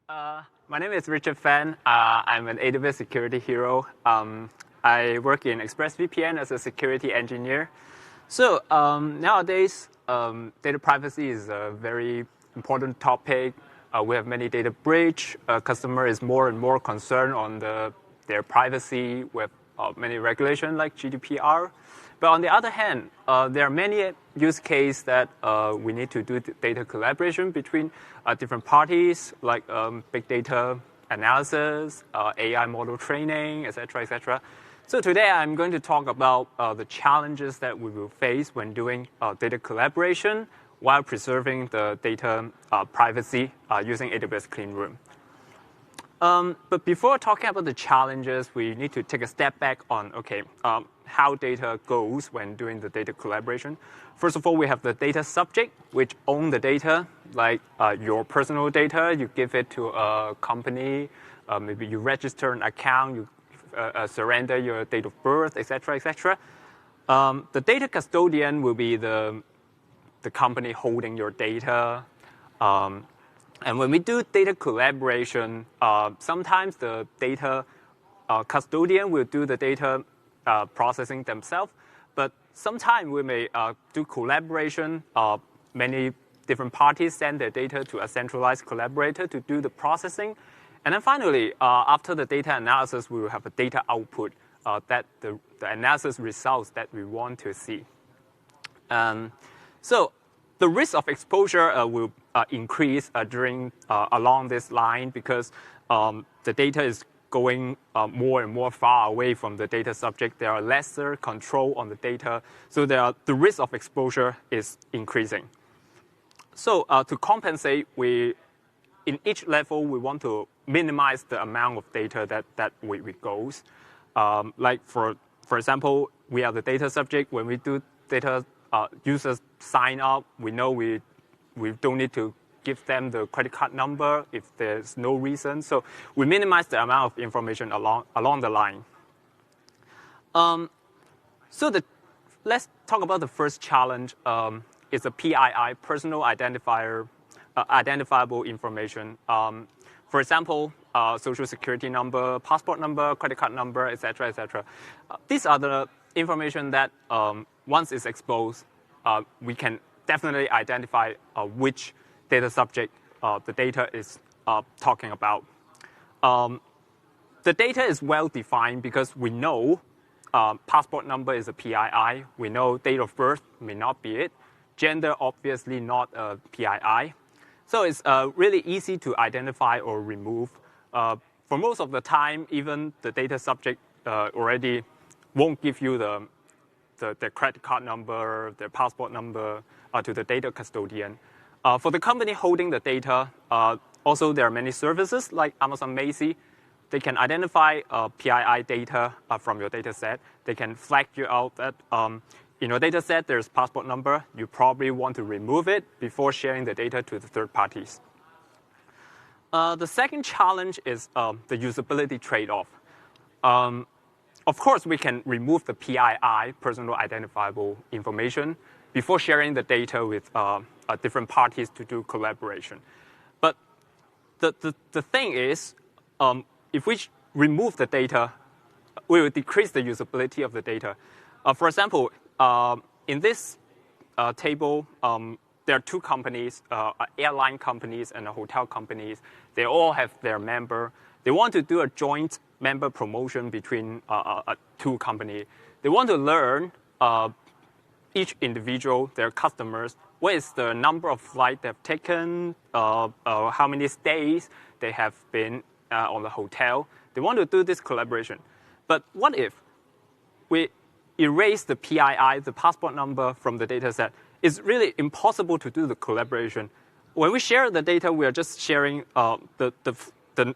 My name is Richard Fan. I'm an AWS security hero. I work in ExpressVPN as a security engineer. So nowadays, data privacy is a very important topic. We have many data breach. Customer is more and more concerned on their privacy with many regulations like GDPR. But on the other hand, there are many use cases that we need to do data collaboration between different parties, like big data analysis, AI model training, etc., etc. So today I'm going to talk about the challenges that we will face when doing data collaboration while preserving the data privacy using AWS Clean Room. But before talking about the challenges, we need to take a step back on, how data goes when doing the data collaboration. First of all, we have the data subject, which own the data, like your personal data. You give it to a company. Maybe you register an account. You surrender your date of birth, etc., etc. The data custodian will be the company holding your data. And when we do data collaboration, sometimes the data custodian will do the data processing themselves. But sometimes we may do collaboration. Many different parties send their data to a centralized collaborator to do the processing. And then finally, after the data analysis, we will have a data output that the analysis results that we want to see. So the risk of exposure will increase along this line because the data is going more and more far away from the data subject. There are lesser control on the data, so the risk of exposure is increasing. So to compensate, in each level, we want to minimize the amount of data that we goes. Like for example, we are the data subject. When we do data users sign up, we know we don't need to give them the credit card number if there's no reason. So we minimize the amount of information along the line. Let's talk about the first challenge. It's a PII, personal identifiable information. For example, social security number, passport number, credit card number, etc., etc. These are the information that once it's exposed, we can definitely identify which data subject the data is talking about. The data is well defined because we know passport number is a PII. We know date of birth may not be it. Gender, obviously not a PII. So it's really easy to identify or remove. For most of the time, even the data subject already won't give you the credit card number, the passport number to the data custodian. For the company holding the data, also there are many services like Amazon Macy. They can identify PII data from your data set. They can flag you out that in your data set there's passport number. You probably want to remove it before sharing the data to the third parties. The second challenge is the usability trade-off. Of course, we can remove the PII, personal identifiable information, before sharing the data with different parties to do collaboration. But the thing is, if we remove the data, we will decrease the usability of the data. For example, in this table, there are two companies, airline companies and hotel companies. They all have their member. They want to do a joint member promotion between two companies. They want to learn each individual, their customers, what is the number of flights they've taken, how many stays they have been on the hotel. They want to do this collaboration. But what if we erase the PII, the passport number, from the data set? It's really impossible to do the collaboration. When we share the data, we are just sharing the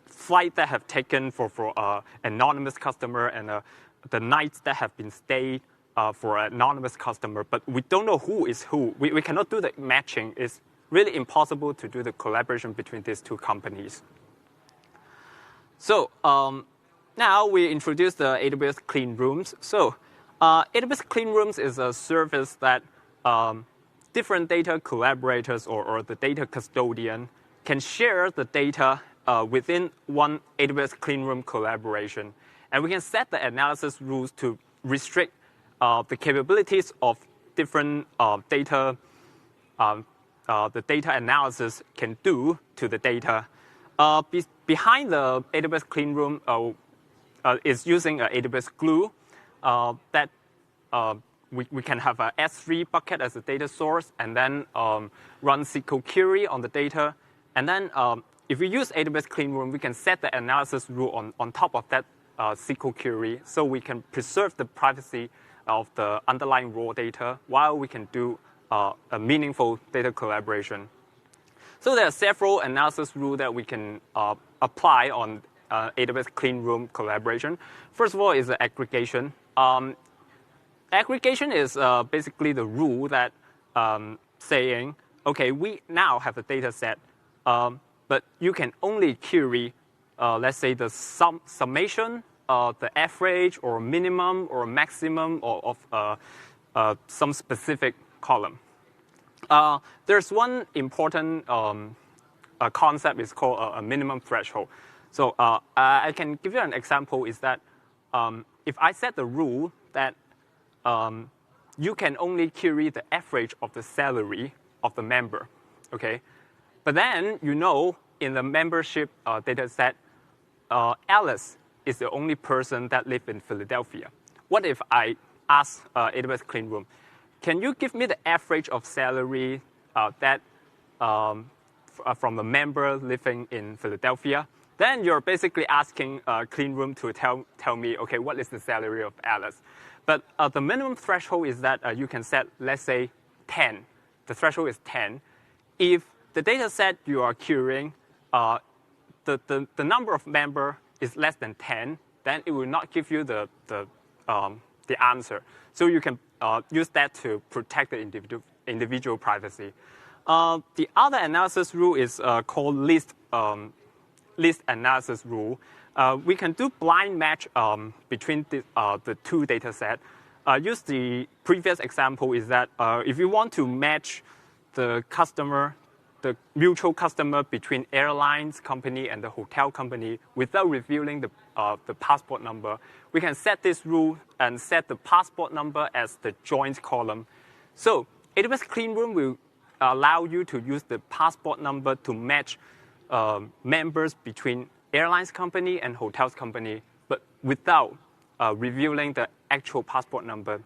flight that have taken for anonymous customer and the nights that have been stayed for an anonymous customer, but we don't know who is who. We cannot do the matching. It's really impossible to do the collaboration between these two companies. So now we introduce the AWS Clean Rooms. So AWS Clean Rooms is a service that different data collaborators or the data custodian can share the data within one AWS Clean Room collaboration. And we can set the analysis rules to restrict the capabilities of different data, the data analysis can do to the data. Behind the AWS Clean Room is using AWS Glue that we can have a S3 bucket as a data source and then run SQL query on the data. And then if we use AWS Clean Room, we can set the analysis rule on top of that SQL query so we can preserve the privacy of the underlying raw data while we can do a meaningful data collaboration. So there are several analysis rules that we can apply on AWS Clean Room collaboration. First of all is the aggregation. Aggregation is basically the rule that saying, okay, we now have a data set, but you can only query, let's say, the summation, the average, or minimum, or maximum of some specific column. There's one important concept is called a minimum threshold. So I can give you an example is that if I set the rule that you can only query the average of the salary of the member, okay? But then you know in the membership data set, Alice is the only person that lives in Philadelphia. What if I ask AWS Clean Room, can you give me the average of salary that from the member living in Philadelphia? Then you're basically asking Clean Room to tell me, okay, what is the salary of Alice? But the minimum threshold is that you can set, let's say, 10. The threshold is 10. If the data set you are querying, the number of member is less than 10, then it will not give you the answer. So you can use that to protect the individual privacy. The other analysis rule is called list analysis rule. We can do blind match between the two data sets. Use the previous example is that if you want to match the customer, the mutual customer between airlines company and the hotel company without revealing the passport number, we can set this rule and set the passport number as the joint column. So AWS Clean Room will allow you to use the passport number to match members between airlines company and hotels company, but without revealing the actual passport number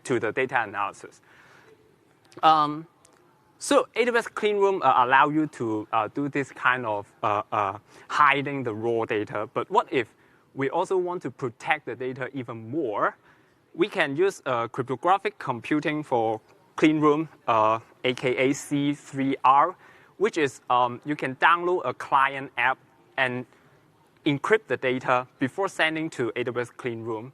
to the data analysis. So AWS Clean Room allow you to do this kind of hiding the raw data. But what if we also want to protect the data even more? We can use cryptographic computing for Clean Room, aka C3R, which is you can download a client app and encrypt the data before sending to AWS Clean Room.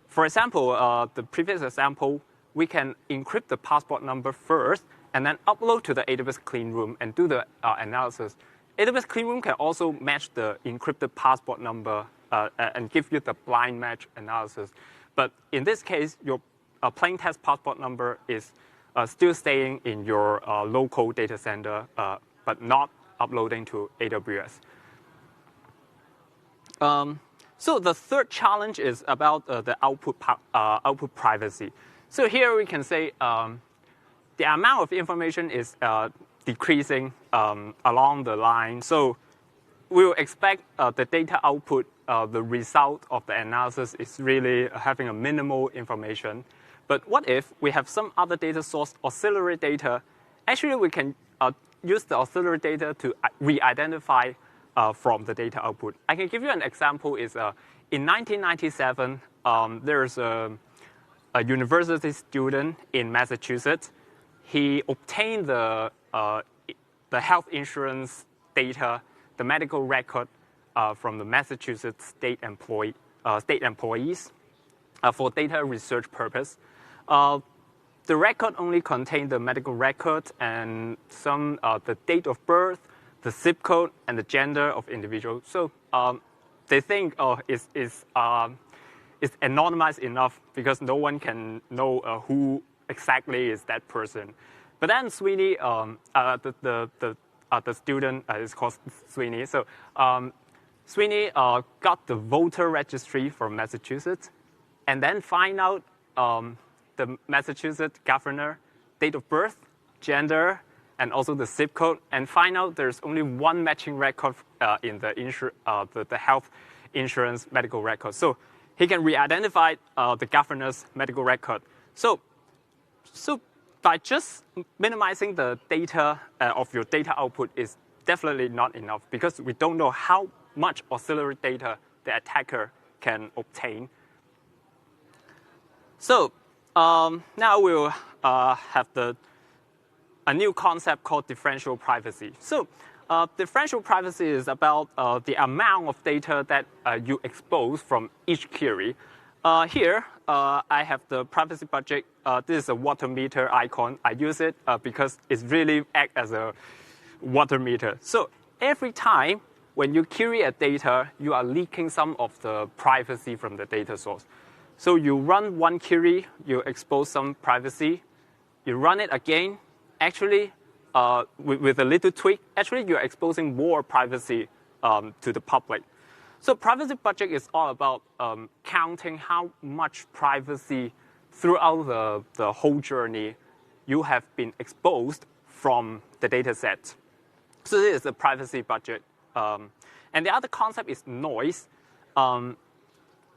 For example, the previous example, we can encrypt the passport number first and then upload to the AWS Clean Room and do the analysis. AWS Clean Room can also match the encrypted passport number and give you the blind match analysis. But in this case, your plain text passport number is still staying in your local data center, but not uploading to AWS. So the third challenge is about the output privacy. So here we can say the amount of information is decreasing along the line. So we will expect the data output, the result of the analysis is really having a minimal information. But what if we have some other data source, auxiliary data? Actually, we can use the auxiliary data to re-identify from the data output. I can give you an example. Is in 1997, there's a university student in Massachusetts. He obtained the health insurance data, the medical record from the Massachusetts state employees for data research purpose. The record only contained the medical record and some the date of birth, the zip code, and the gender of individual. So they think it's anonymized enough because no one can know who exactly is that person. But then Sweeney, the the student is called Sweeney. So Sweeney got the voter registry from Massachusetts, and then find out the Massachusetts governor, date of birth, gender, and also the zip code, and find out there's only one matching record in the health insurance medical record. So he can re-identify the governor's medical record. So by just minimizing the data of your data output is definitely not enough, because we don't know how much auxiliary data the attacker can obtain. So now we'll have a new concept called differential privacy. So differential privacy is about the amount of data that you expose from each query. Here, I have the privacy budget. This is a water meter icon. I use it because it really acts as a water meter. So every time when you query a data, you are leaking some of the privacy from the data source. So you run one query, you expose some privacy. You run it again. Actually, with a little tweak, actually you're exposing more privacy to the public. So privacy budget is all about counting how much privacy throughout the whole journey you have been exposed from the data set. So this is the privacy budget. And the other concept is noise.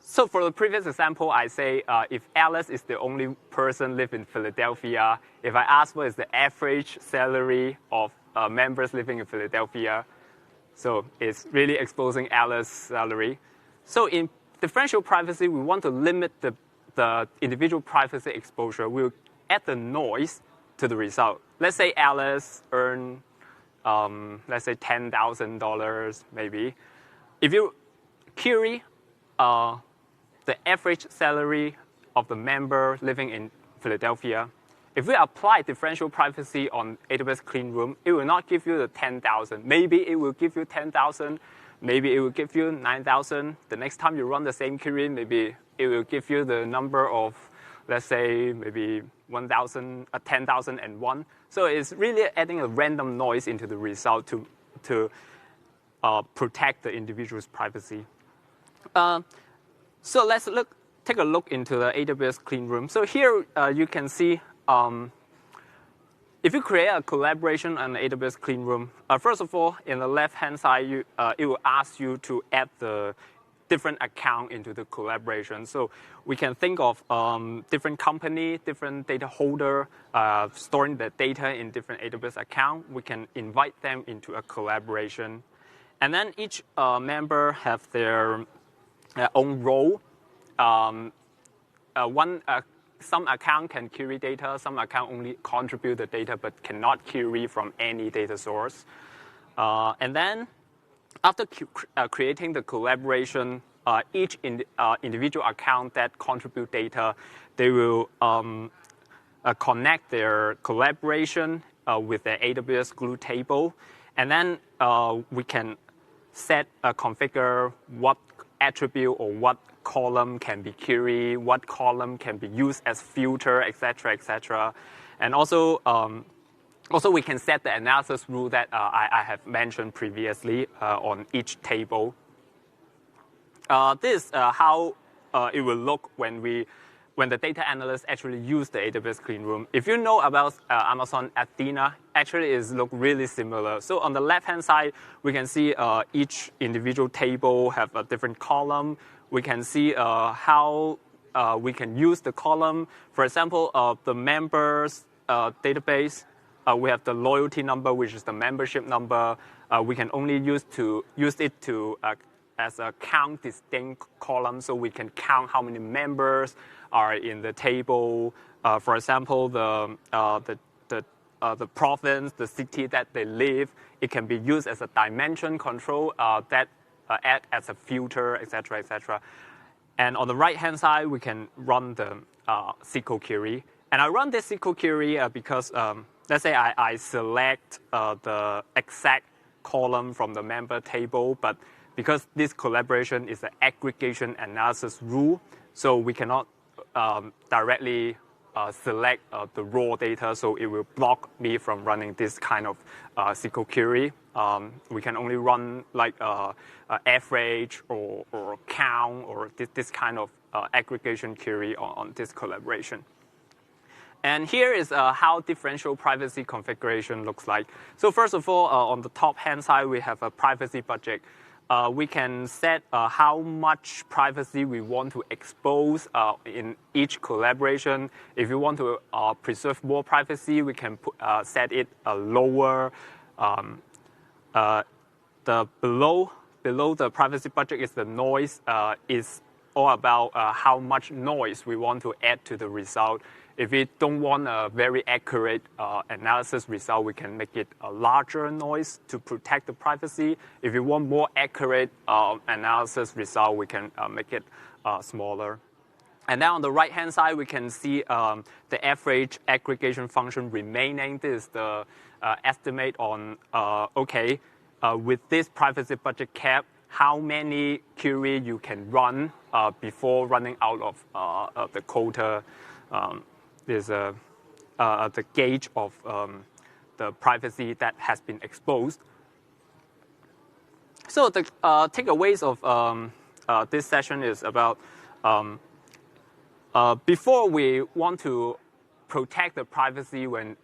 So for the previous example, I say if Alice is the only person living in Philadelphia, if I ask what is the average salary of members living in Philadelphia, so it's really exposing Alice's salary. So in differential privacy, we want to limit the individual privacy exposure. We'll add the noise to the result. Let's say Alice earned, let's say $10,000 maybe. If you query the average salary of the member living in Philadelphia, if we apply differential privacy on AWS Clean Room, it will not give you the 10,000. Maybe it will give you 10,000. Maybe it will give you 9,000. The next time you run the same query, maybe it will give you the number of, let's say, maybe 10,001. So it's really adding a random noise into the result to protect the individual's privacy. So let's take a look into the AWS Clean Room. So here you can see if you create a collaboration on the AWS Clean Room, first of all, in the left-hand side, it will ask you to add the different account into the collaboration. So we can think of different company, different data holder, storing the data in different AWS account. We can invite them into a collaboration. And then each member have their own role. Some account can query data, some account only contribute the data but cannot query from any data source. And then after creating the collaboration, each individual account that contribute data, they will connect their collaboration with the AWS Glue table. And then we can configure what attribute or what column can be queried, what column can be used as filter, etc., etc. And also we can set the analysis rule that I have mentioned previously on each table. This is how it will look when the data analysts actually use the AWS Clean Room. If you know about Amazon Athena, actually it looks really similar. So on the left-hand side, we can see each individual table have a different column. We can see how we can use the column. For example, the members database, we have the loyalty number, which is the membership number. We can only use it to as a count distinct column, so we can count how many members are in the table. For example, the province, the city that they live, it can be used as a dimension control that act as a filter, etc., etc. And on the right-hand side, we can run the SQL query. And I run this SQL query because, let's say I select the exact column from the member table, but because this collaboration is an aggregation analysis rule, so we cannot directly select the raw data, so it will block me from running this kind of SQL query. We can only run like average or count or this kind of aggregation query on this collaboration. And here is how differential privacy configuration looks like. So first of all, on the top hand side, we have a privacy budget. We can set how much privacy we want to expose in each collaboration. If you want to preserve more privacy, we can set it lower. The below the privacy budget is the noise. Is all about how much noise we want to add to the result. If we don't want a very accurate analysis result, we can make it a larger noise to protect the privacy. If we want more accurate analysis result, we can make it smaller. And then on the right-hand side, we can see the average aggregation function remaining. This is the estimate on, with this privacy budget cap, how many query you can run before running out of the quota. There's the gauge of the privacy that has been exposed. So the takeaways of this session is about before we want to protect the privacy when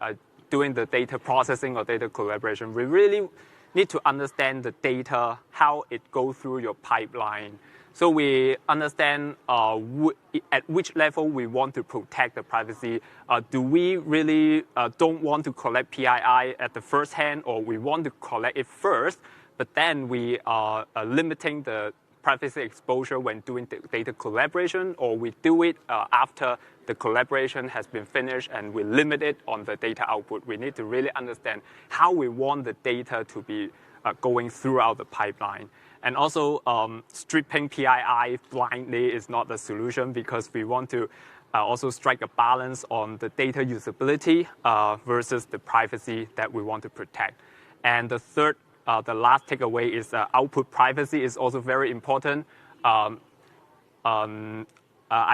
doing the data processing or data collaboration, we really need to understand the data, how it goes through your pipeline. So we understand at which level we want to protect the privacy. Do we really don't want to collect PII at the first hand, or we want to collect it first, but then we are limiting the privacy exposure when doing the data collaboration, or we do it after the collaboration has been finished and we limit it on the data output. We need to really understand how we want the data to be going throughout the pipeline. And also, stripping PII blindly is not the solution, because we want to also strike a balance on the data usability versus the privacy that we want to protect. And the third, the last takeaway is output privacy is also very important. I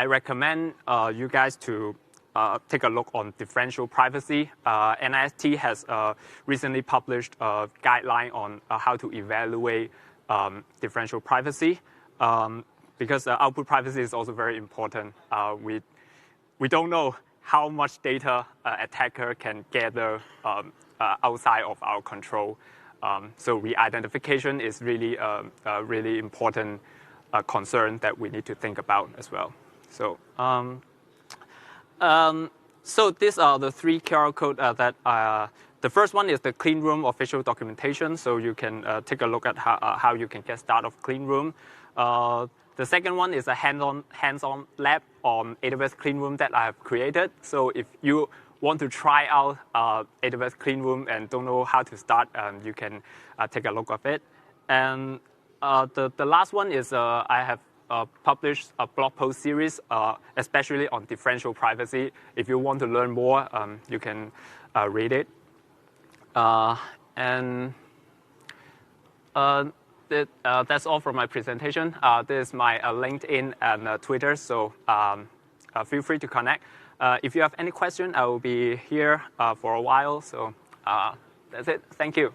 recommend you guys to take a look on differential privacy. NIST has recently published a guideline on how to evaluate differential privacy, because output privacy is also very important. We don't know how much data attacker can gather outside of our control. So re-identification is really a really important concern that we need to think about as well. So, so these are the three QR codes that the first one is the Clean Room official documentation, so you can take a look at how you can get started of Clean Room. The second one is a hands-on lab on AWS Clean Room that I have created. So if you want to try out AWS Clean Room and don't know how to start, you can take a look of it. And the last one is I have published a blog post series, especially on differential privacy. If you want to learn more, you can read it. That's all from my presentation. This is my LinkedIn and Twitter, so feel free to connect. If you have any question, I will be here for a while. So that's it. Thank you.